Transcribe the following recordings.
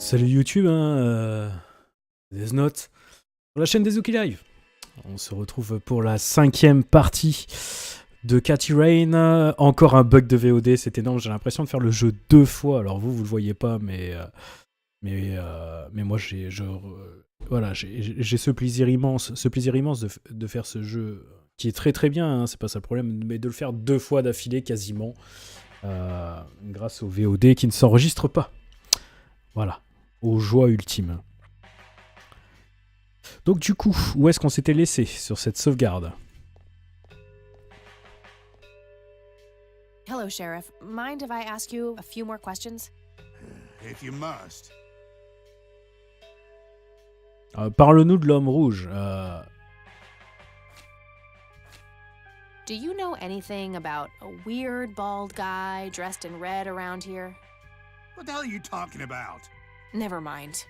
Salut YouTube, There's Not, sur la chaîne des Zuki Live. On se retrouve pour la 5e partie de Cathy Rain. Encore un bug de VOD, c'est énorme. J'ai l'impression de faire le jeu 2 fois. Alors vous le voyez pas, mais moi j'ai ce plaisir immense, de faire ce jeu qui est très très bien. Hein, c'est pas ça le problème, mais de le faire 2 fois d'affilée quasiment, grâce au VOD qui ne s'enregistre pas. Voilà, aux joies ultimes. Donc du coup, où est-ce qu'on s'était laissé sur cette sauvegarde? Hello, Sheriff. Mind if I ask you a few more questions? If you must. Parle-nous de l'homme rouge. Do you know anything about a weird bald guy dressed in red around here? What the hell are you talking about? Never mind.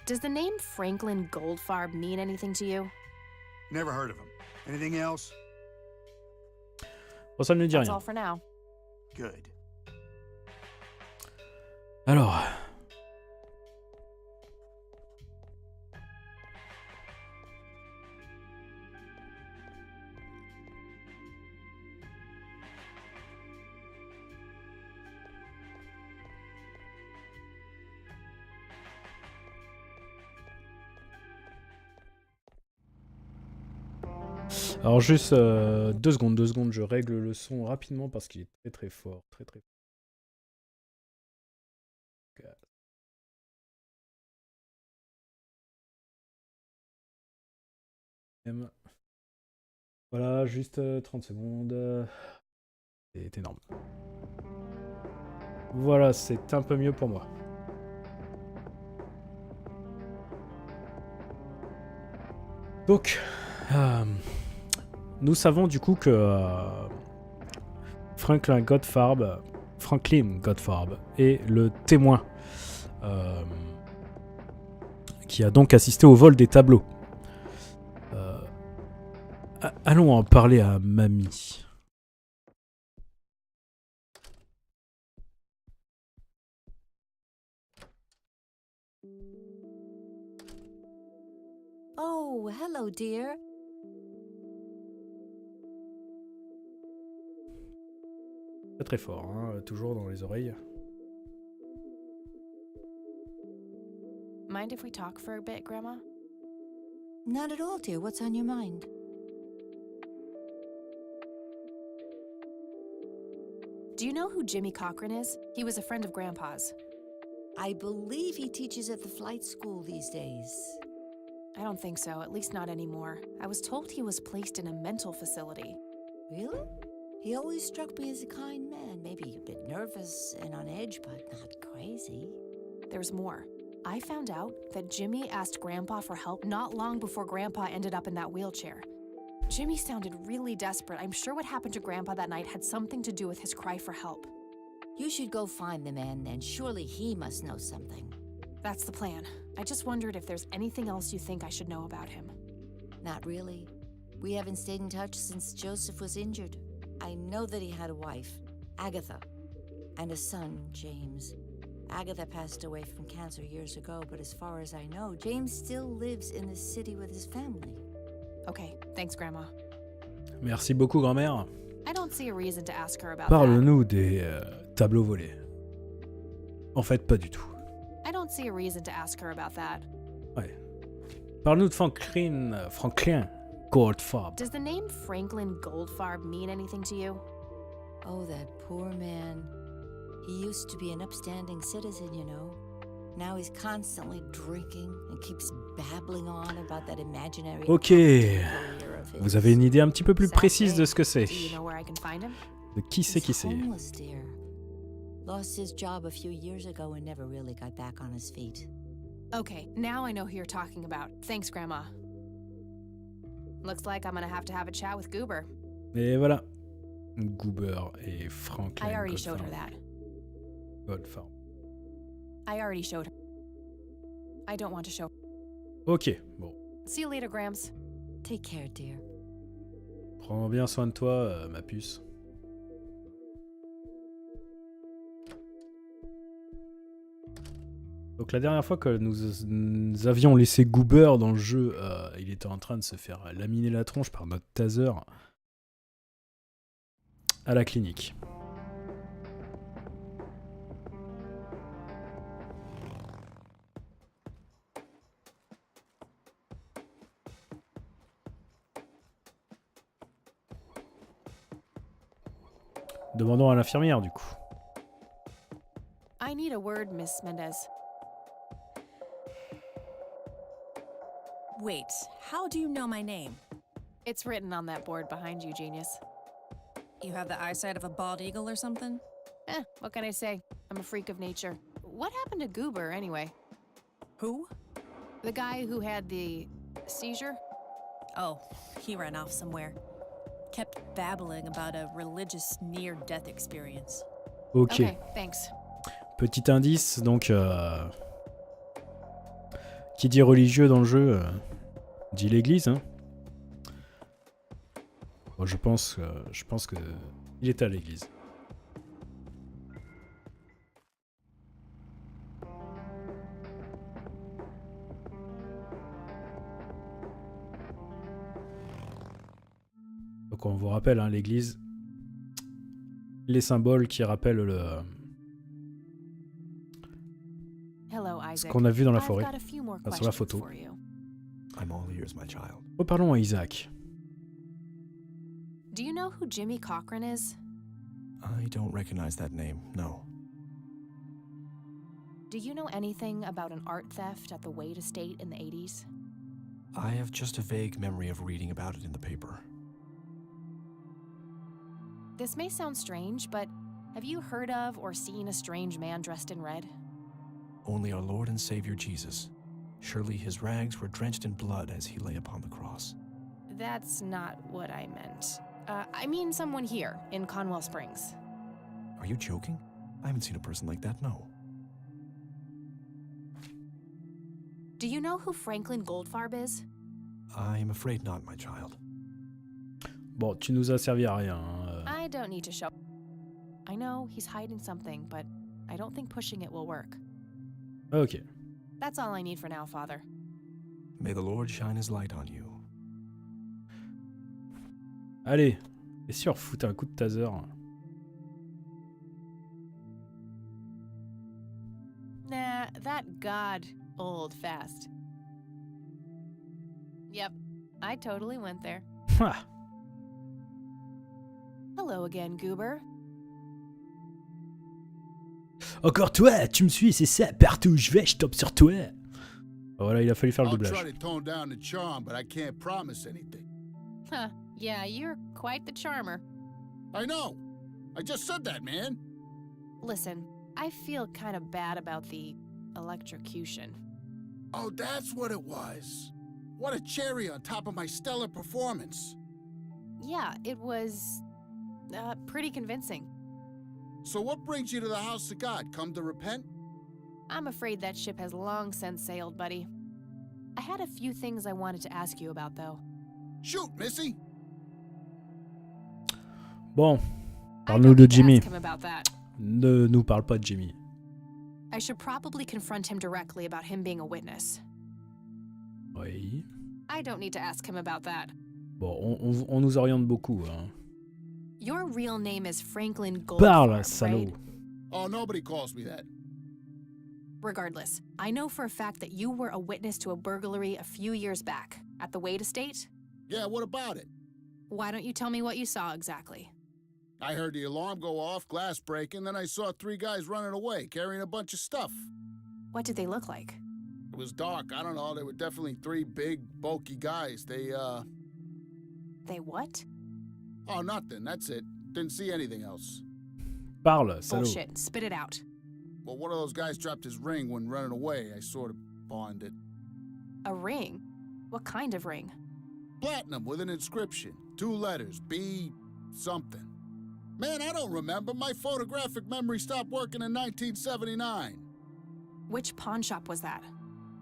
Does the name Franklin Goldfarb mean anything to you? Never heard of him. Anything else? Bon, ça ne me dit That's rien. all for now. Good. Alors. Alors juste 2 secondes, je règle le son rapidement parce qu'il est très très fort, très très fort. Voilà, juste 30 secondes. C'est énorme. Voilà, c'est un peu mieux pour moi. Donc, nous savons du coup que Franklin Goldfarb est le témoin qui a donc assisté au vol des tableaux. Allons en parler à Mamie. Oh, hello, dear. Très très fort, hein, toujours dans les oreilles. Mind if we talk for a bit, Grandma? Not at all, dear. What's on your mind? Do you know who Jimmy Cochran is? He was a friend of Grandpa's. I believe he teaches at the flight school these days. I don't think so, at least not anymore. I was told he was placed in a mental facility. Really? He always struck me as a kind man. Maybe a bit nervous and on edge, but not crazy. There's more. I found out that Jimmy asked Grandpa for help not long before Grandpa ended up in that wheelchair. Jimmy sounded really desperate. I'm sure what happened to Grandpa that night had something to do with his cry for help. You should go find the man then. Surely he must know something. That's the plan. I just wondered if there's anything else you think I should know about him. Not really. We haven't stayed in touch since Joseph was injured. I know that he had a wife, Agatha, and a son, James. Agatha passed away from cancer years ago, but as far as I know, James still lives in the city with his family. Okay, thanks, Grandma. Merci beaucoup, grand-mère. I don't see a reason to ask her about that. Parle-nous des tableaux volés. En fait, pas du tout. I don't see a reason to ask her about that. Ouais. Parle-nous de Franklin Goldfarb. Does the name Franklin Goldfarb mean anything to you? Oh, that poor man. He used to be an upstanding citizen, you know. Now he's constantly drinking and keeps babbling on about that imaginary Ok. career of his. Vous avez une idée un petit peu plus précise de ce que c'est. Do you know where I can find him? De qui c'est qui He's c'est. homeless, dear. Lost his job a few years ago and never really got back on his feet. Okay, now I know who you're talking about. Thanks, Grandma. Looks like I'm gonna have a chat with Goober. Et voilà. Goober et Franklin I already showed her that. Goldfarb. I already showed her. I don't want to show. Ok, bon. See you later, Grams. Take care, dear. Prends bien soin de toi, ma puce. Donc la dernière fois que nous avions laissé Goober dans le jeu, il était en train de se faire laminer la tronche par notre taser à la clinique. Demandons à l'infirmière du coup. I need a word, Miss Mendez. Wait, how do you know my name? It's written on that board behind you, genius. You have the eyesight of a bald eagle or something? What can I say? I'm a freak of nature. What happened to Goober, anyway? Who? The guy who had the seizure? Oh, he ran off somewhere. Kept babbling about a religious near-death experience. Ok. Okay, thanks. Petit indice, donc... qui dit religieux dans le jeu, dit l'église. Hein. Bon, je pense que il est à l'église. Donc on vous rappelle, hein, l'église, les symboles qui rappellent Hello, ce Isaac. qu'on a vu dans la I've forêt, got a few more sur la questions photo. for you. I'm all ears, my child. Reparlons à Isaac. Do you know who Jimmy Cochran is? I don't recognize that name, no. Do you know anything about an art theft at the Wade estate in the 80s? I have just a vague memory of reading about it in the paper. This may sound strange, but have you heard of or seen a strange man dressed in red? Only our Lord and Savior Jesus. Surely his rags were drenched in blood as he lay upon the cross. That's not what I meant. I mean someone here in Conwell Springs. Are you joking? I haven't seen a person like that, no. Do you know who Franklin Goldfarb is? I am afraid not, my child. Bon, tu nous as servi à rien. Hein. I don't need to show. I know he's hiding something, but I don't think pushing it will work. Ok. That's all I need for now, Father. May the Lord shine his light on you. Allez, et si on refoute un coup de taser? Nah, that god old fast. Yep, I totally went there. Ha! Hello again, Goober. Encore toi, tu me suis, c'est ça. Partout où je vais, je tombe sur toi. Voilà, il a fallu faire le I'll doublage. try to tone down the charm, but I can't promise anything. Huh, yeah, you're quite the charmer. I know. I just said that, man. Listen, I feel kind of bad about the electrocution. Oh, that's what it was. What a cherry on top of my stellar performance. Yeah, it was pretty convincing. So what brings you to the house of God? Come to repent? I'm afraid that ship has long since sailed, buddy. I had a few things I wanted to ask you about, though. Shoot, Missy. Bon, I parle-nous don't de need to Jimmy. ask him about that. Ne nous parle pas de Jimmy. I should probably confront him directly about him being a witness. Oui. I don't need to ask him about that. Bon, on nous oriente beaucoup. Hein. Your real name is Franklin Parle, Goldfarb, right? salaud. Oh, nobody calls me that. Regardless, I know for a fact that you were a witness to a burglary a few years back at the Wade estate. Yeah, what about it? Why don't you tell me what you saw exactly? I heard the alarm go off, glass breaking, then I saw 3 guys running away, carrying a bunch of stuff. What did they look like? It was dark, I don't know, they were definitely 3 big, bulky guys. They what? Oh, nothing, that's it. Didn't see anything else. Parle, salaud. Bullshit. Spit it out. Well, one of those guys dropped his ring when running away. I sort of pawned it. A ring? What kind of ring? Platinum with an inscription. 2 letters, B something. Man, I don't remember. My photographic memory stopped working in 1979. Which pawn shop was that?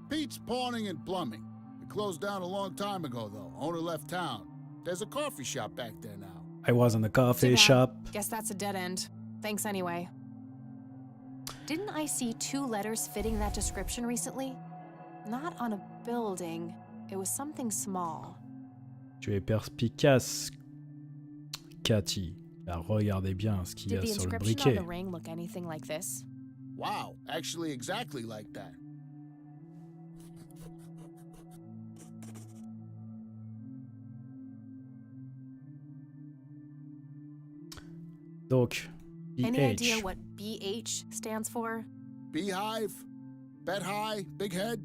Pete's Pawning and Plumbing. It closed down a long time ago, though. Owner left town. There's a coffee shop back there now. I was in a Too coffee bad. shop. Guess that's a dead end. Thanks anyway. Didn't I see 2 letters fitting that description recently? Not on a building. It was something small. Tu es perspicace, Cathy. Là, regardez bien ce qu'il y Did a the sur le inscription on briquet. the ring look anything like this? Wow, actually exactly like that. Donc, Any idea BH. what BH stands for? Beehive? Bet high? Big head?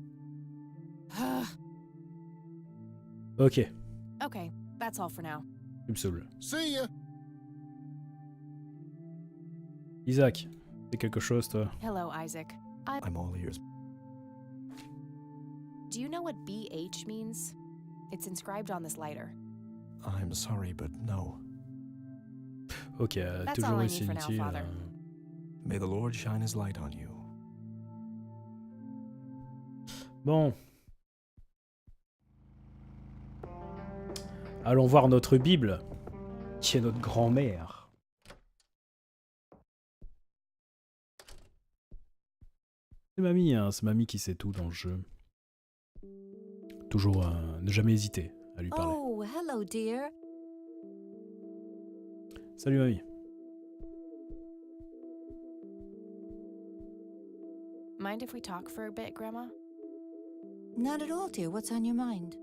Ok, Okay, that's all for now. tu me saoules. See ya! Isaac, c'est quelque chose, toi? Hello, Isaac. I'm all ears. Do you know what BH means? It's inscribed on this lighter. I'm sorry, but no. Ok, That's toujours all I aussi need for now, inutile. Father. May the Lord shine his light on you. Bon. Allons voir notre Bible, qui est notre grand-mère. C'est mamie, hein, c'est mamie qui sait tout dans le jeu. Toujours ne jamais hésiter à lui parler. Oh, hello, dear. Salut mamie. Mind if we talk for a bit, Grandma? Not at all, dear. What's on your mind?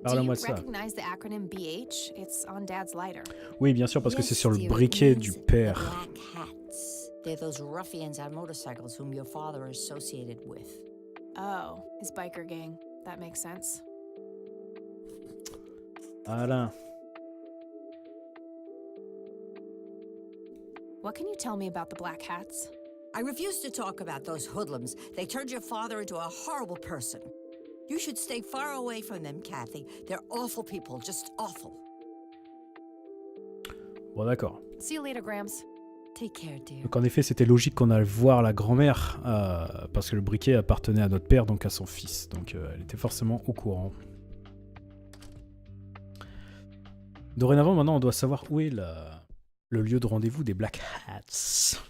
Do you Parle-moi de ça. recognize the acronym BH? It's on Dad's lighter. Oui, bien sûr, parce que Yes, c'est sur le dear, it briquet means du the père. Black Hats. They're those ruffians on motorcycles whom your father is associated with. Oh, his biker gang. That makes sense. Alain. What can you tell me about the Black Hats? I refuse to talk about those hoodlums. They turned your father into a horrible person. You should stay far away from them, Kathy. They're awful people, just awful. Bon, d'accord. See you later, Grams. Take care, dear. Donc en effet, c'était logique qu'on aille voir la grand-mère, parce que le briquet appartenait à notre père, donc à son fils. Donc elle était forcément au courant. Dorénavant, maintenant, on doit savoir où est le lieu de rendez-vous des Black Hats.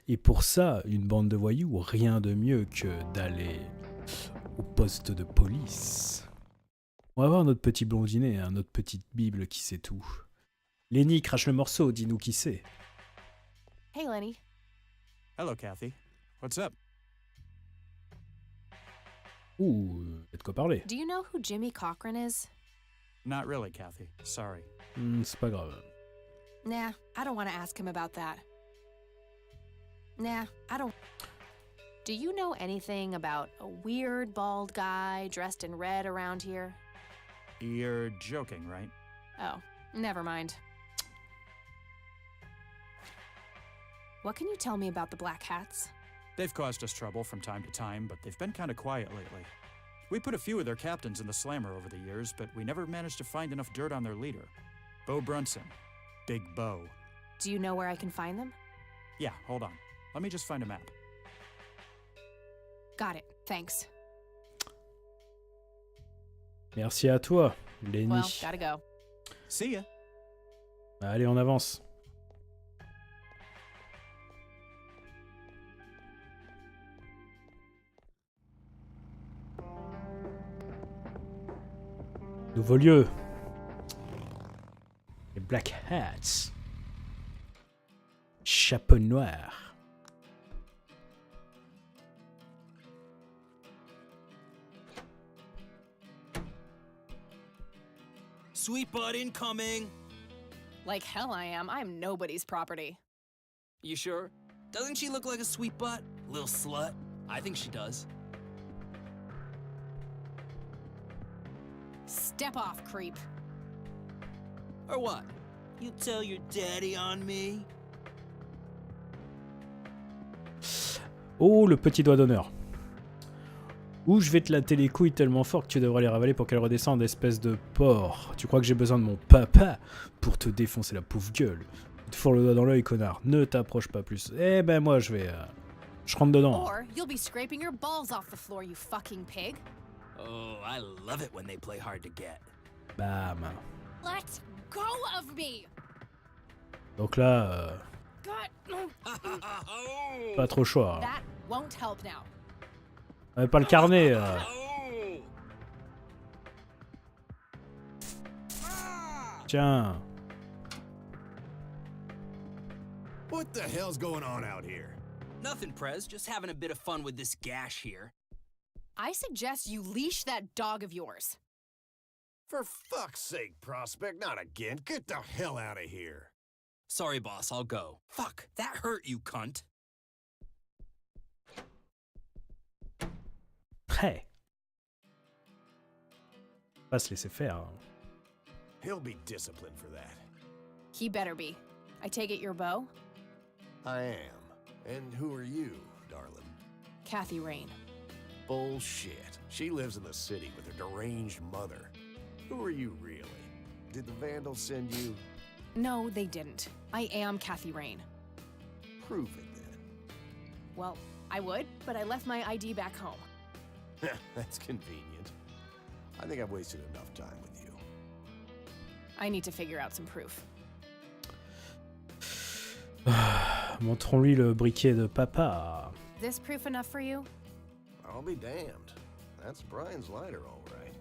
Et pour ça, une bande de voyous, rien de mieux que d'aller au poste de police. On va voir notre petit blondinet, hein, notre petite Bible qui sait tout. Lenny, crache le morceau, dis-nous qui c'est. Hey, Lenny. Hello, Kathy. What's up? Ouh, y'a de quoi parler. Do you know who Jimmy Cochran is? Not really, Kathy. Sorry. C'est pas grave. Nah, I don't want to ask him about that. Nah, I don't. Do you know anything about a weird bald guy dressed in red around here? You're joking, right? Oh, never mind. What can you tell me about the Black Hats? They've caused us trouble from time to time, but they've been kind of quiet lately. We put a few of their captains in the slammer over the years, but we never managed to find enough dirt on their leader. Bo Brunson. Big Bo. Do you know where I can find them? Yeah, hold on. Let me just find a map. Got it, thanks. Merci à toi, Lenny. Well, gotta go. See ya. Allez, on avance. Nouveau lieu. Les Black Hats. Chapeau noir. Sweet butt incoming! Like hell I am. I'm nobody's property. You sure? Doesn't she look like a sweet butt? Little slut? I think she does. Step off, creep. Or what? You tell your daddy on me? Oh, le petit doigt d'honneur. Ou je vais te latter les couilles tellement fort que tu devrais les ravaler pour qu'elles redescendent, espèce de porc. Tu crois que j'ai besoin de mon papa pour te défoncer la pauvre gueule? Te fourre le doigt dans l'œil, connard. Ne t'approche pas plus. Eh ben moi, je rentre dedans. Or you'll be scraping your balls off the floor, you fucking pig. Oh, I love it when they play hard to get. Bam. Let go of me! Donc là, God, Oh! pas trop choix. Hein. that won't help now. Pas le carnet. Oh! Tiens. What the hell's going on out here? Nothing, Prez. Just having a bit of fun with this gash here. I suggest you leash that dog of yours. For fuck's sake, Prospect, not again. Get the hell out of here. Sorry, boss, I'll go. Fuck, that hurt, you cunt. Hey. Pas se laisser faire. Hein. He'll be disciplined for that. He better be. I take it you're Beau? I am. And who are you, darling? Kathy Rain. Bullshit. She lives in the city with her deranged mother. Who are you, really? Did the Vandals send you? No, they didn't. I am Kathy Rain. Prove it, then. Well, I would, but I left my ID back home. That's convenient. I think I've wasted enough time with you. I need to figure out some proof. Montrons-lui le briquet de papa. This proof enough for you? I'll be damned. That's Brian's lighter, all right.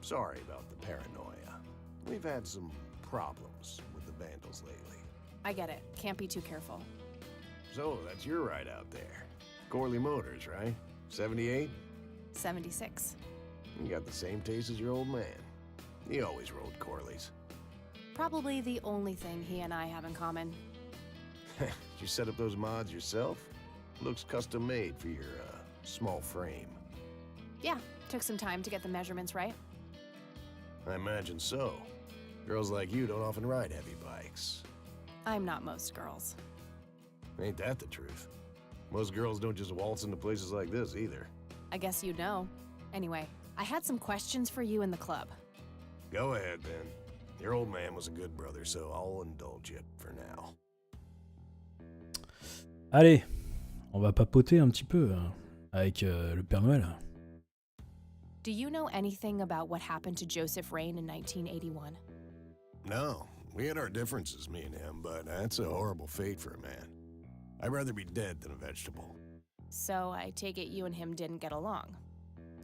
Sorry about the paranoia. We've had some problems with the Vandals lately. I get it. Can't be too careful. So, that's your ride out there. Corley Motors, right? 78? 76. You got the same taste as your old man. He always rode Corleys. Probably the only thing he and I have in common. Did you set up those mods yourself? Looks custom made for your, small frame. Yeah, took some time to get the measurements right. I imagine so. Girls like you don't often ride heavy bikes. I'm not most girls. Ain't that the truth? Most girls don't just waltz into places like this either. I guess you'd know. Anyway, I had some questions for you in the club. Go ahead, then. Your old man was a good brother, so I'll indulge you for now. Allez, on va papoter un petit peu hein, avec le Père Noël. Do you know anything about what happened to Joseph Rain in 1981? No, we had our differences, me and him, but that's a horrible fate for a man. I'd rather be dead than a vegetable. So I take it you and him didn't get along.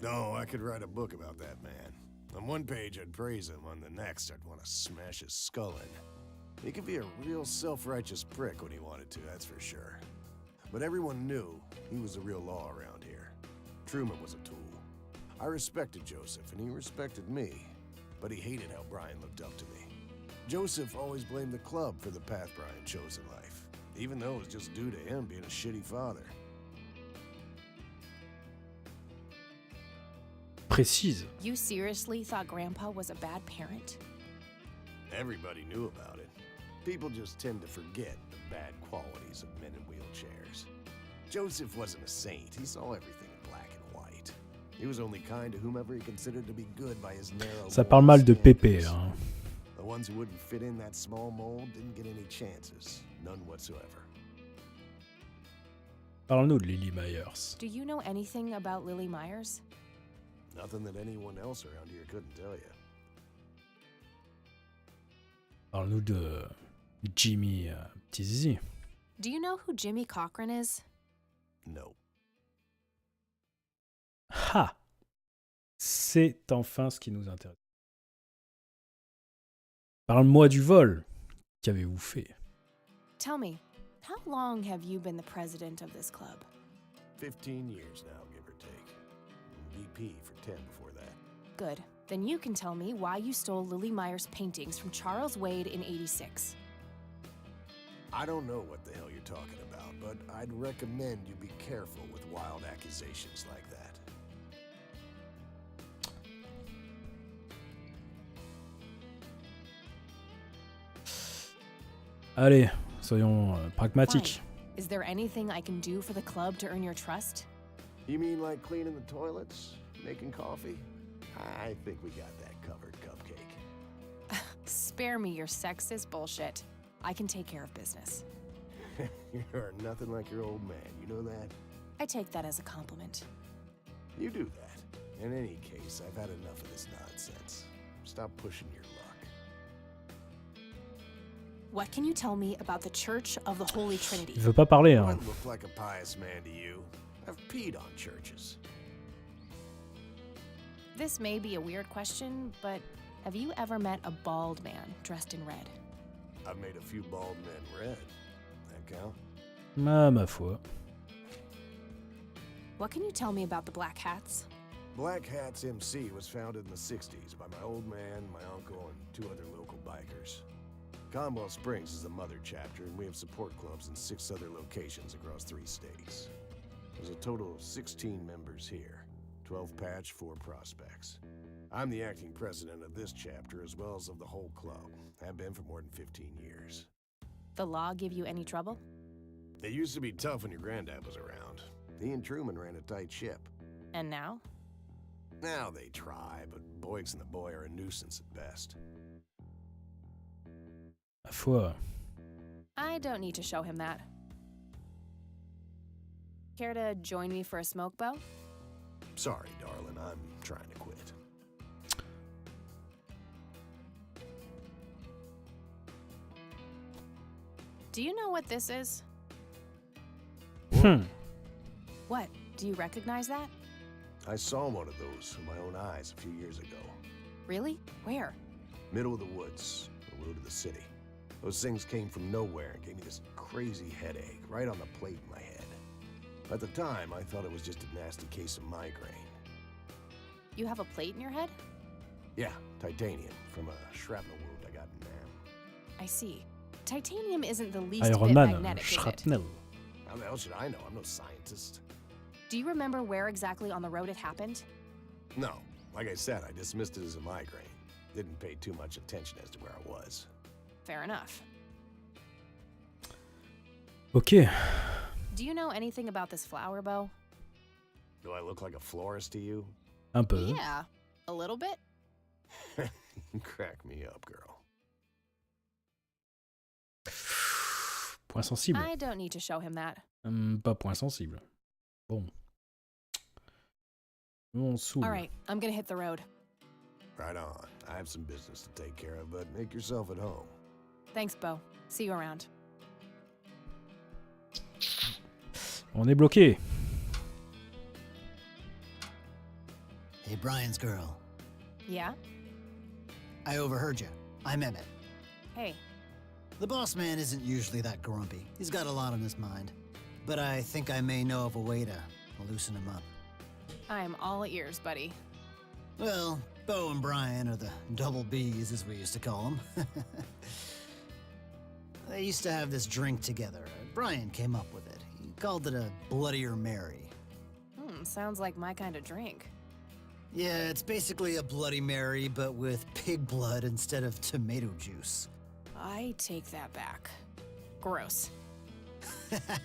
No, I could write a book about that man. On one page, I'd praise him. On the next, I'd want to smash his skull in. He could be a real self-righteous prick when he wanted to, that's for sure. But everyone knew he was the real law around here. Truman was a tool. I respected Joseph, and he respected me. But he hated how Brian looked up to me. Joseph always blamed the club for the path Brian chose in life, even though it was just due to him being a shitty father. Précise. You seriously thought Grandpa was a bad parent? Everybody knew about it. People just tend to forget the bad qualities of men in wheelchairs. Joseph wasn't a saint. He saw everything in black and white. He was only kind to whomever he considered to be good by his narrow Ça parle mal de Pépé. Hein. The ones who wouldn't fit in that small mold didn't get any chances. None whatsoever. Parle-nous de Lily Myers. Do you know anything about Lily Myers? Nothing that anyone else around here couldn't tell you. Parle-nous de Jimmy Petit Zizi. Do you know who Jimmy Cochran is? No. Ha! C'est enfin ce qui nous intéresse. Parle-moi du vol. Qu'avez-vous fait? Tell me, how long have you been the president of this club? 15 years now, give or take. VP for 10 before that. Good. Then you can tell me why you stole Lily Myers' paintings from Charles Wade in '86. I don't know what the hell you're talking about, but I'd recommend you be careful with wild accusations like that. Allez, soyons pragmatiques. Fine. Is there anything I can do for the club to earn your trust? You mean like cleaning the toilets? Making coffee? I think we got that covered, Cupcake. Spare me your sexist bullshit. I can take care of business. You're nothing like your old man, you know that? I take that as a compliment. You do that. In any case, I've had enough of this nonsense. Stop pushing your luck. What can you tell me about the Church of the Holy Trinity? Il veut pas parler, hein. What look like a pious man to you? I've peed on churches. This may be a weird question, but have you ever met a bald man dressed in red? I've made a few bald men red. That count? Ah, ma foi. What can you tell me about the Black Hats? Black Hats MC was founded in the 60s by my old man, my uncle, and 2 other local bikers. Conwell Springs is the mother chapter, and we have support clubs in 6 other locations across 3 states. There's a total of 16 members here, 12 patch, 4 prospects. I'm the acting president of this chapter as well as of the whole club. Have been for more than 15 years. The law give you any trouble? It used to be tough when your granddad was around. He and Truman ran a tight ship. And now? Now they try, but Boyks and the boy are a nuisance at best. Ma foi. I don't need to show him that. Care to join me for a smoke, Bo? Sorry, darling, I'm trying to quit. Do you know what this is? Hmm. What? Do you recognize that? I saw one of those with my own eyes a few years ago. Really? Where? Middle of the woods, the road to the city. Those things came from nowhere and gave me this crazy headache right on the plate in my head. At the time, I thought it was just a nasty case of migraine. You have a plate in your head? Yeah, titanium from a shrapnel wound I got in Nam. I see. Titanium isn't the least Iron bit Man, magnetic, is it? shrapnel. How the hell should I know? I'm no scientist. Do you remember where exactly on the road it happened? No, like I said, I dismissed it as a migraine. Didn't pay too much attention as to where I was. Fair enough. Ok. Do you know anything about this flower, Bo? Do I look like a florist to you? Un peu. Yeah, a little bit. Crack me up, girl. Point sensible. I don't need to show him that. Pas point sensible. Bon. On s'ouvre. All right, I'm gonna hit the road. Right on. I have some business to take care of, but make yourself at home. Thanks, Bo. See you around. On est bloqué. Hey, Brian's girl. Yeah? I overheard you. I'm Emmett. Hey. The boss man isn't usually that grumpy. He's got a lot on his mind. But I think I may know of a way to loosen him up. I'm all ears, buddy. Well, Bo and Brian are the double Bs, as we used to call them. They used to have this drink together. Brian came up with it. He called it a Bloodier Mary. Sounds like my kind of drink. Yeah, it's basically a Bloody Mary, but with pig blood instead of tomato juice. I take that back. Gross.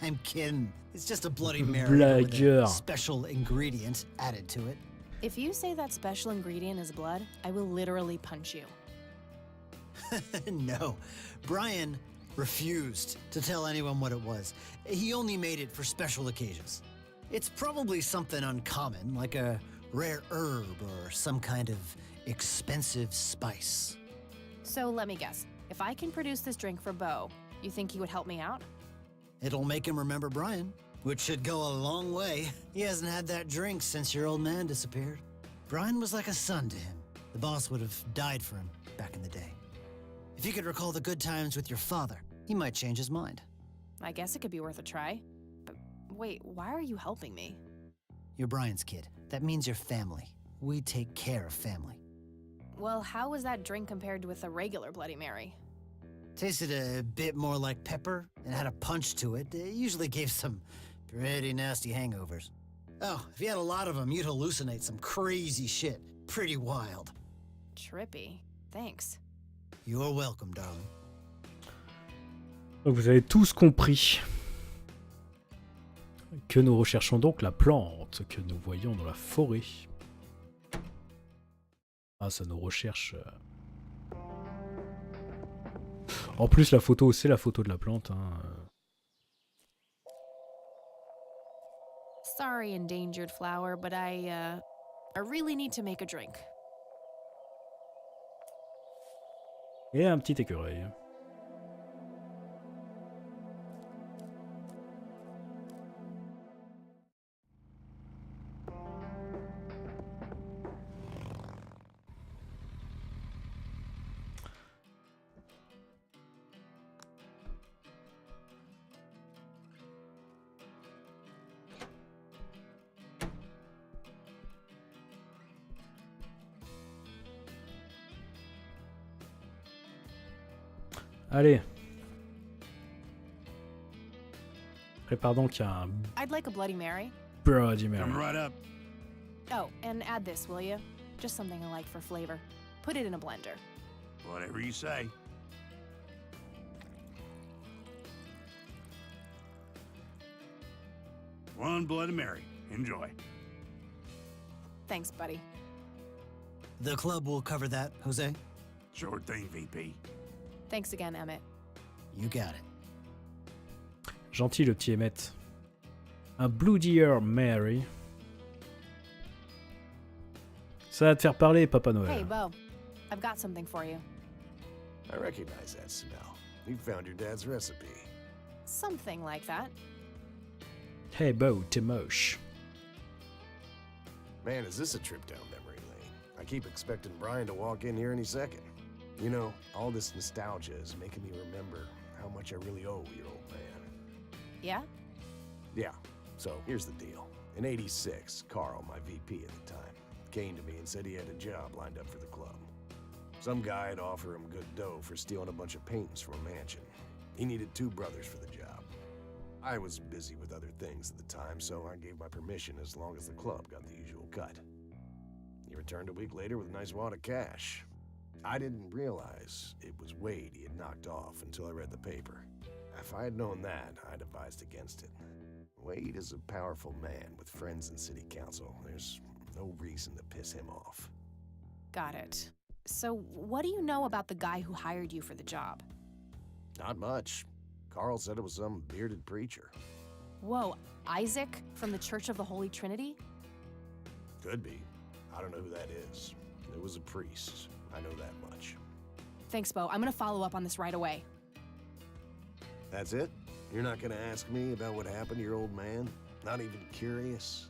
I'm kidding. It's just a Bloody Mary with a Blagueur. special ingredient added to it. If you say that special ingredient is blood, I will literally punch you. No, Brian refused to tell anyone what it was. He only made it for special occasions. It's probably something uncommon, like a rare herb or some kind of expensive spice. So let me guess. If I can produce this drink for Bo, you think he would help me out? It'll make him remember Brian, which should go a long way. He hasn't had that drink since your old man disappeared. Brian was like a son to him. The boss would have died for him back in the day. If you could recall the good times with your father, he might change his mind. I guess it could be worth a try. But wait, why are you helping me? You're Brian's kid. That means you're family. We take care of family. Well, how was that drink compared with a regular Bloody Mary? Tasted a bit more like pepper and had a punch to it. It usually gave some pretty nasty hangovers. Oh, if you had a lot of them, you'd hallucinate some crazy shit. Pretty wild. Trippy. Thanks. You're welcome, darling. Donc vous avez tous compris que nous recherchons donc la plante que nous voyons dans la forêt. Ah, ça nous recherche. En plus, la photo, c'est la photo de la plante. Hein. Sorry, endangered flower, but I I really need to make a drink. Et un petit écureuil. Allez. Prépare donc un I'd like a Bloody Mary. Bloody Mary. Coming right up. Oh, and add this, will you? Just something I like for flavor. Put it in a blender. Whatever you say. One Bloody Mary. Enjoy. Thanks, buddy. The club will cover that, Jose. Sure thing, VP. Thanks again, Emmett. You got it. Gentil le petit Emmett. Un Bloody Mary. Ça va te faire parler, Papa Noël. Hey, Bo. I've got something for you. I recognize that smell. You found your dad's recipe. Something like that. Hey, Bo, Timosh. Man, is this a trip down memory lane? I keep expecting Brian to walk in here any second. You know, all this nostalgia is making me remember how much I really owe your old man. Yeah? Yeah, so here's the deal. In '86, Carl, my VP at the time, came to me and said he had a job lined up for the club. Some guy had offered him good dough for stealing a bunch of paintings from a mansion. He needed 2 brothers for the job. I was busy with other things at the time, so I gave my permission as long as the club got the usual cut. He returned a week later with a nice wad of cash. I didn't realize it was Wade he had knocked off until I read the paper. If I had known that, I'd advised against it. Wade is a powerful man with friends in city council. There's no reason to piss him off. Got it. So, what do you know about the guy who hired you for the job? Not much. Carl said it was some bearded preacher. Whoa, Isaac from the Church of the Holy Trinity? Could be. I don't know who that is. It was a priest. I know that much. Thanks, Bo. I'm gonna follow up on this right away. That's it? You're not gonna ask me about what happened to your old man? Not even curious?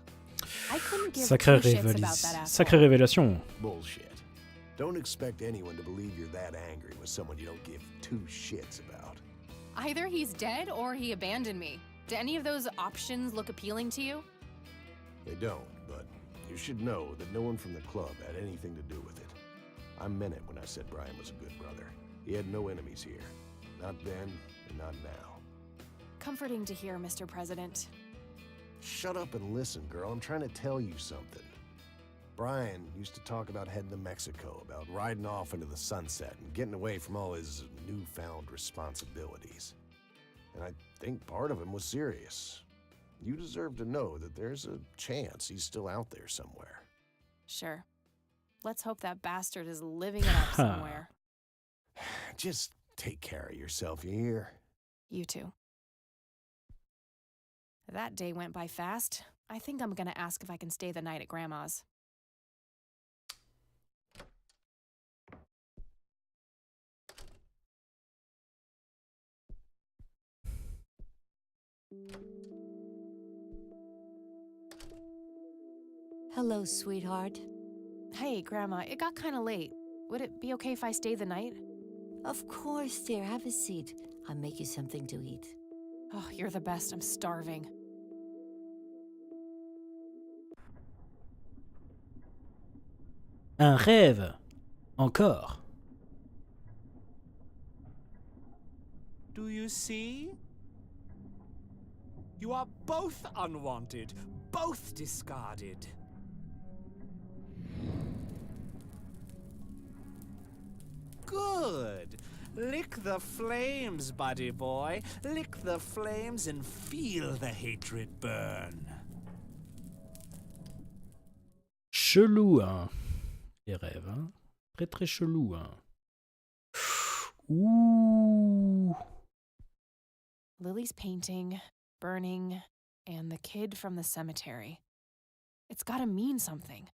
I couldn't give Sacrée, two shits about that asshole. Sacrée révélation. Bullshit. Don't expect anyone to believe you're that angry with someone you don't give 2 shits about. Either he's dead or he abandoned me. Do any of those options look appealing to you? They don't, but you should know that no one from the club had anything to do with it. I meant it when I said Brian was a good brother. He had no enemies here. Not then, and not now. Comforting to hear, Mr. President. Shut up and listen, girl. I'm trying to tell you something. Brian used to talk about heading to Mexico, about riding off into the sunset and getting away from all his newfound responsibilities. And I think part of him was serious. You deserve to know that there's a chance he's still out there somewhere. Sure. Let's hope that bastard is living it up somewhere. Just take care of yourself, you hear? You too. That day went by fast. I think I'm gonna ask if I can stay the night at Grandma's. Hello, sweetheart. Hey, Grandma, it got kind of late. Would it be okay if I stay the night? Of course, dear. Have a seat. I'll make you something to eat. Oh, you're the best. I'm starving. Un rêve. Encore. Do you see? You are both unwanted, both discarded. Good. Lick the flames, buddy boy. Lick the flames and feel the hatred burn. Chelou, hein. Les rêves, hein. Très très chelou, hein. Ouh. Lily's painting, burning, and the kid from the cemetery. It's gotta mean something.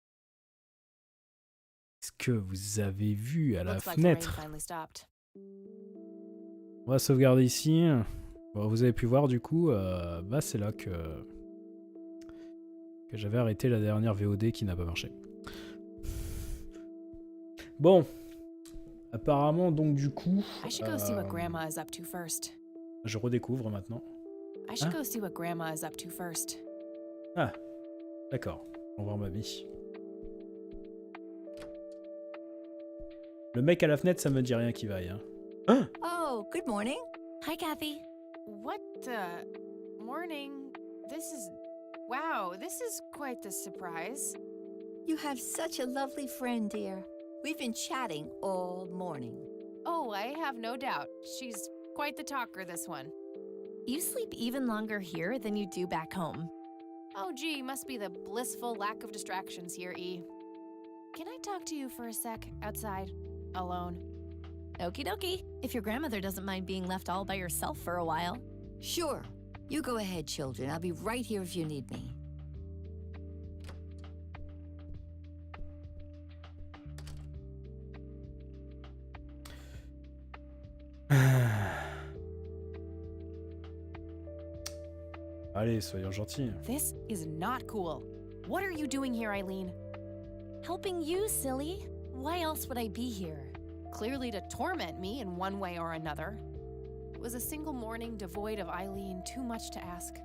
Est-ce que vous avez vu à la Looks like the rain fenêtre? finally stopped. On va sauvegarder ici. Bon, vous avez pu voir du coup, bah c'est là que j'avais arrêté la dernière VOD qui n'a pas marché. Bon, apparemment donc du coup, I should go see what Grandma is up to first. je redécouvre maintenant. I should Huh? go see what Grandma is up to first. Ah, d'accord. Au revoir mamie. Le mec à la fenêtre, ça me dit rien qui vaille. Hein. Oh, good morning. Hi, Kathy. What the? Morning. Wow, this is quite the surprise. You have such a lovely friend, dear. We've been chatting all morning. Oh, I have no doubt. She's quite the talker, this one. You sleep even longer here than you do back home. Oh, gee, must be the blissful lack of distractions here, E. Can I talk to you for a sec, outside, alone? Okie dokie. If your grandmother doesn't mind being left all by yourself for a while. Sure. You go ahead, children. I'll be right here if you need me. Allez, soyons gentils. This is not cool. What are you doing here, Eileen? Helping you, silly. Why else would I be here? Clearly to torment me in one way or another. Was a single morning devoid of Eileen too much to ask?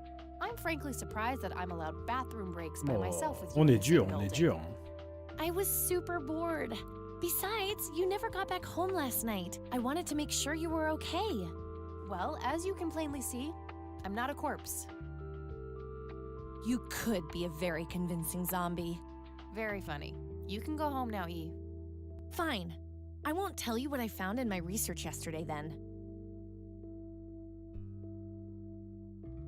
I'm frankly surprised that I'm allowed bathroom breaks by myself with you. On in est the same dur, on est building. dur. I was super bored. Besides, you never got back home last night. I wanted to make sure you were okay. Well, as you can plainly see, I'm not a corpse. You could be a very convincing zombie. Very funny. You can go home now, E. Fine. I won't tell you what I found in my research yesterday then.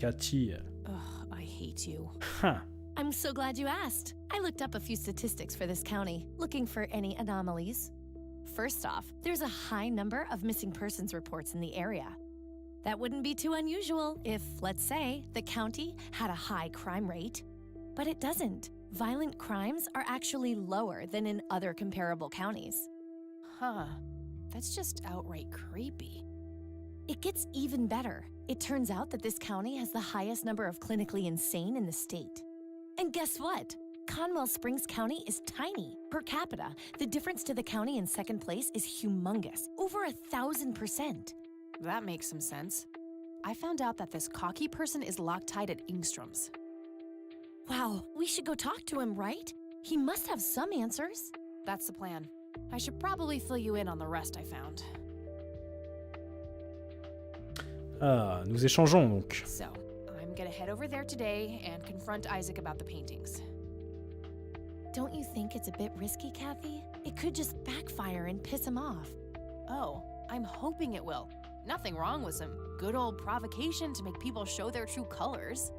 Cathy. Ugh, I hate you. Huh. I'm so glad you asked. I looked up a few statistics for this county, looking for any anomalies. First off, there's a high number of missing persons reports in the area. That wouldn't be too unusual if, let's say, the county had a high crime rate. But it doesn't. Violent crimes are actually lower than in other comparable counties. Huh. That's just outright creepy. It gets even better. It turns out that this county has the highest number of clinically insane in the state. And guess what? Conwell Springs County is tiny. Per capita, the difference to the county in second place is humongous, over 1,000%. That makes some sense. I found out that this cocky person is Loctite at Ingstrom's. Wow, we should go talk to him, right? He must have some answers. That's the plan. I should probably fill you in on the rest I found. Ah, nous échangeons donc. So, I'm gonna head over there today and confront Isaac about the paintings. Don't you think it's a bit risky, Kathy? It could just backfire and piss him off. Oh, I'm hoping it will. Nothing wrong with some good old provocation to make people show their true colors.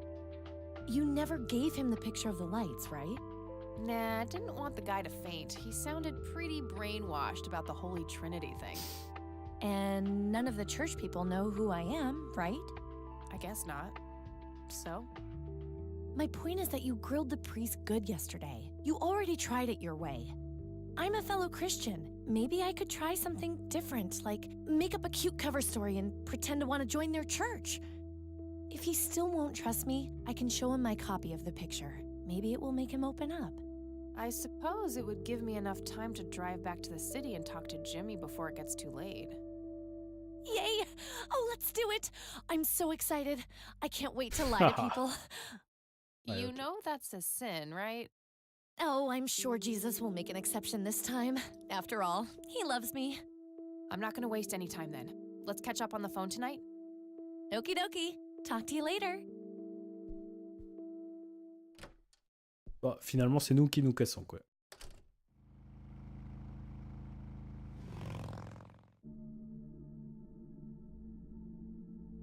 You never gave him the picture of the lights, right? Nah, I didn't want the guy to faint. He sounded pretty brainwashed about the Holy Trinity thing. And none of the church people know who I am, right? I guess not. So? My point is that you grilled the priest good yesterday. You already tried it your way. I'm a fellow Christian. Maybe I could try something different, like make up a cute cover story and pretend to want to join their church. If he still won't trust me, I can show him my copy of the picture. Maybe it will make him open up. I suppose it would give me enough time to drive back to the city and talk to Jimmy before it gets too late. Yay! Oh, let's do it! I'm so excited. I can't wait to lie to people. You know that's a sin, right? Oh, I'm sure Jesus will make an exception this time. After all, he loves me. I'm not gonna waste any time then. Let's catch up on the phone tonight. Okie dokie. Talk to you later. Bon, finalement, c'est nous qui nous cassons, quoi.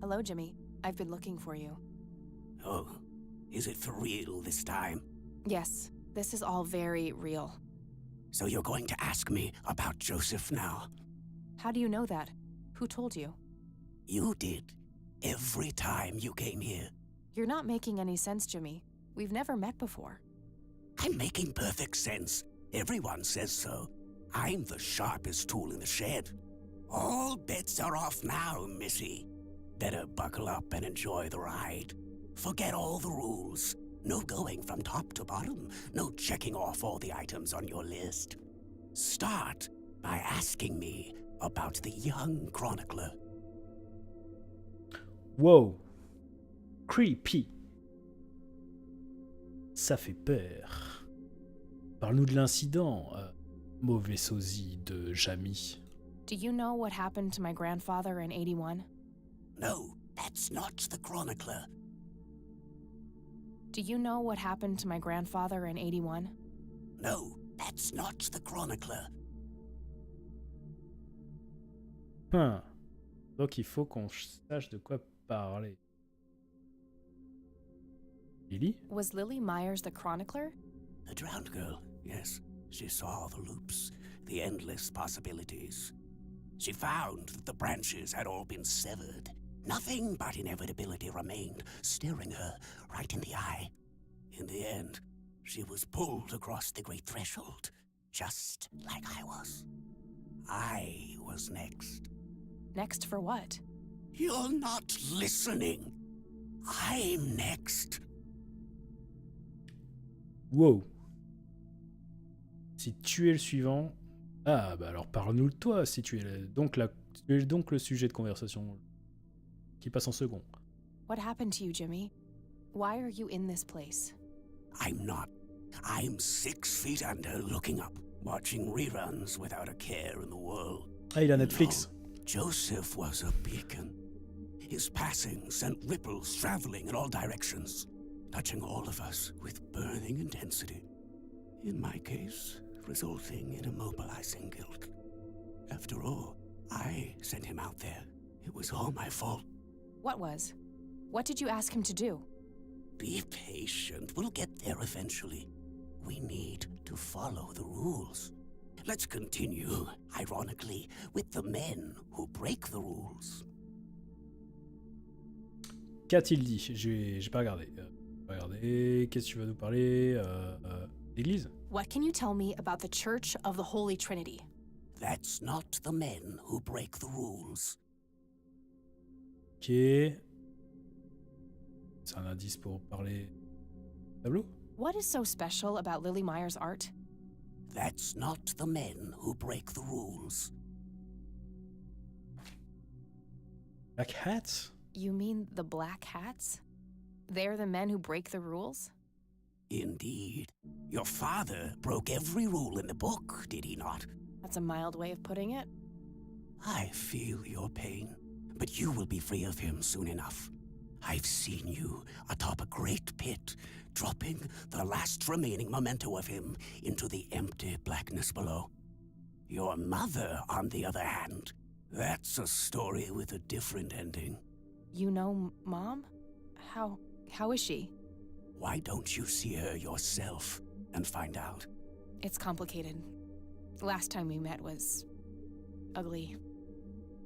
Hello, Jimmy. I've been looking for you. Oh, is it for real this time? Yes, this is all very real. So you're going to ask me about Joseph now? How do you know that? Who told you? You did. Every time you came here. You're not making any sense, Jimmy. We've never met before. I'm making perfect sense. Everyone says so. I'm the sharpest tool in the shed. All bets are off now, Missy. Better buckle up and enjoy the ride. Forget all the rules. No going from top to bottom. No checking off all the items on your list. Start by asking me about the young chronicler. Wow. Creepy. Ça fait peur. Parle-nous de l'incident, mauvais sosie de Jamie. Do you know what happened to my grandfather in 81? No, that's not the chronicler. Do you know what happened to my grandfather in 81? No, that's not the chronicler. Donc il faut qu'on sache de quoi parler. Lily? Was Lily Myers the chronicler? The drowned girl, yes. She saw the loops, the endless possibilities. She found that the branches had all been severed. Nothing but inevitability remained, staring her right in the eye. In the end, she was pulled across the great threshold, just like I was. I was next. Next for what? You're not listening. I'm next. Wow. Si tu es le suivant... Ah, bah alors parle-nous de toi, si tu es donc le sujet de conversation qui passe en second. What happened to you, Jimmy? Why are you in this place? I'm not. I'm 6 feet under, looking up, watching reruns without a care in the world. Ah, il a Netflix. No, Joseph was a beacon. His passing sent ripples traveling in all directions, touching all of us with burning intensity. In my case, resulting in immobilizing guilt. After all, I sent him out there. It was all my fault. What was? What did you ask him to do? Be patient. We'll get there eventually. We need to follow the rules. Let's continue, ironically, with the men who break the rules. Qu'a-t-il dit? J'ai pas regardé. Qu'est-ce que tu vas nous parler d'église? What can you tell me about the Church of the Holy Trinity? That's not the men who break the rules. Ok. C'est un indice pour parler tableau? What is so special about Lily Myers' art? That's not the men who break the rules. Black hats? You mean the Black Hats? They're the men who break the rules? Indeed. Your father broke every rule in the book, did he not? That's a mild way of putting it. I feel your pain, but you will be free of him soon enough. I've seen you atop a great pit, dropping the last remaining memento of him into the empty blackness below. Your mother, on the other hand, that's a story with a different ending. You know Mom? How is she? Why don't you see her yourself and find out? It's complicated. Last time we met was ugly.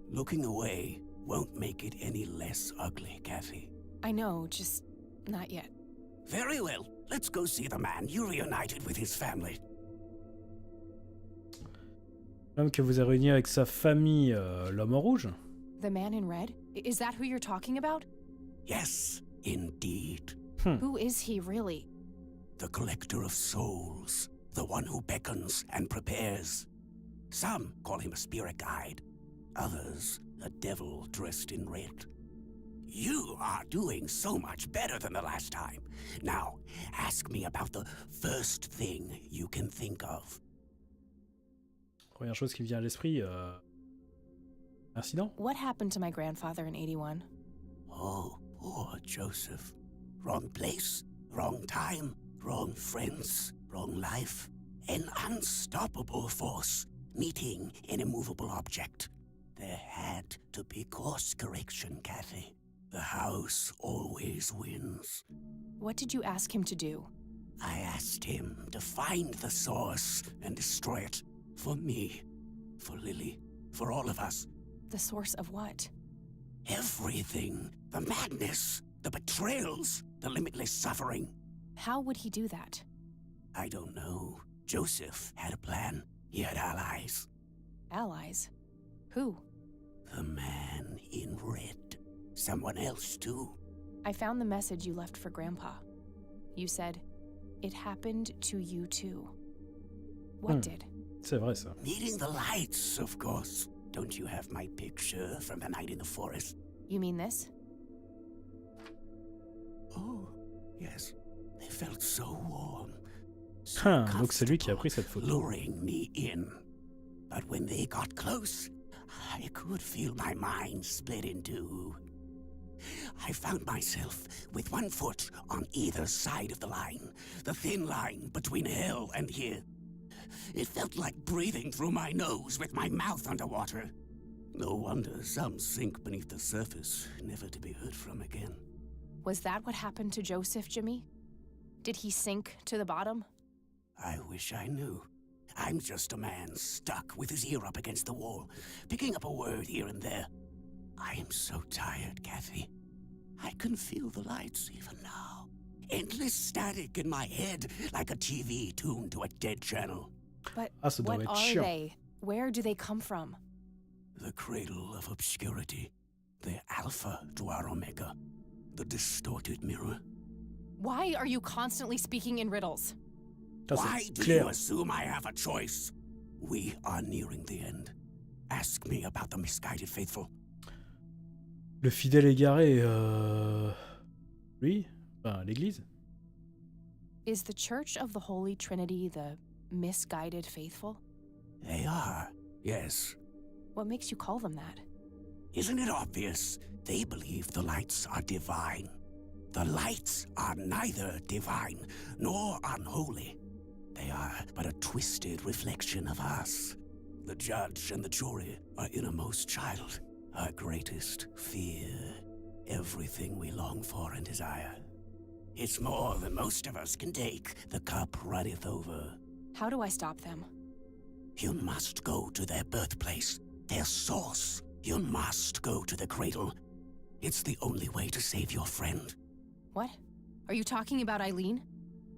Looking away won't make it any less ugly, Kathy. I know, just not yet. Very well. Let's go see the man you reunited with his family. L'homme que vous avez réuni avec sa famille, l'homme en rouge? The man in red? Is that who you're talking about? Yes, indeed. Who is he really? The collector of souls. The one who beckons and prepares. Some call him a spirit guide. Others, a devil dressed in red. You are doing so much better than the last time. Now, ask me about the first thing you can think of. Première chose qui me vient à l'esprit, incident? What happened to my grandfather in 81? Oh, poor Joseph. Wrong place, wrong time, wrong friends, wrong life. An unstoppable force meeting an immovable object. There had to be course correction, Kathy. The house always wins. What did you ask him to do? I asked him to find the source and destroy it. For me, for Lily, for all of us. The source of what? Everything. The madness, the betrayals, the limitless suffering. How would he do that? I don't know. Joseph had a plan. He had allies. Allies? Who? The man in red. Someone else, too. I found the message you left for Grandpa. You said, it happened to you too. What did? C'est vrai, ça. Meeting the lights, of course. Don't you have my picture from the night in the forest? You mean this? Oh, yes. They felt so warm. Donc c'est lui qui a pris cette photo. Luring me in. But when they got close, I could feel my mind split in two. I found myself with one foot on either side of the line, the thin line between hell and here. It felt like breathing through my nose with my mouth underwater. No wonder some sink beneath the surface, never to be heard from again. Was that what happened to Joseph, Jimmy? Did he sink to the bottom? I wish I knew. I'm just a man stuck with his ear up against the wall, picking up a word here and there. I am so tired, Kathy. I can feel the lights even now. Endless static in my head, like a TV tuned to a dead channel. But ça doit what être are chiant. they? Where do they come from? The cradle of obscurity. The alpha to our omega. The distorted mirror. Why are you constantly speaking in riddles? Why do you assume I have a choice? We are nearing the end. Ask me about the misguided faithful. Le fidèle égaré, lui, enfin l'église. Is the Church of the Holy Trinity the misguided faithful? They are, yes. What makes you call them that? Isn't it obvious? They believe the lights are divine. The lights are neither divine nor unholy. They are but a twisted reflection of us. The judge and the jury, our innermost child, our greatest fear, everything we long for and desire. It's more than most of us can take. The cup runneth over. How do I stop them? You must go to their birthplace, their source. You must go to the cradle. It's the only way to save your friend. What? Are you talking about Eileen?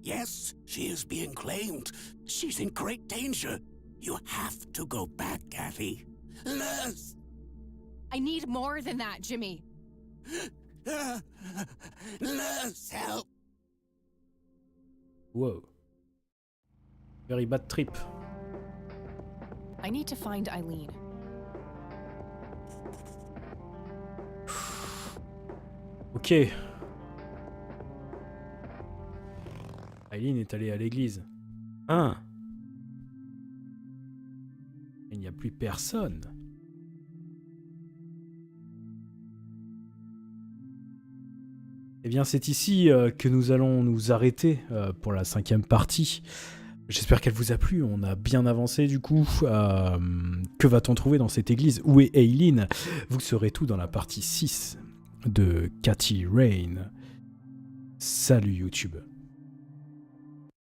Yes, she is being claimed. She's in great danger. You have to go back, Kathy. Nurse! I need more than that, Jimmy. Nurse, help! Wow. Very bad trip. I need to find Eileen. Ok. Eileen est allée à l'église. Hein? Il n'y a plus personne. Eh bien, c'est ici que nous allons nous arrêter pour la 5e partie. J'espère qu'elle vous a plu. On a bien avancé du coup. Que va-t-on trouver dans cette église? Où est Eileen? Vous saurez tout dans la partie 6 de Katie Rain. Salut YouTube.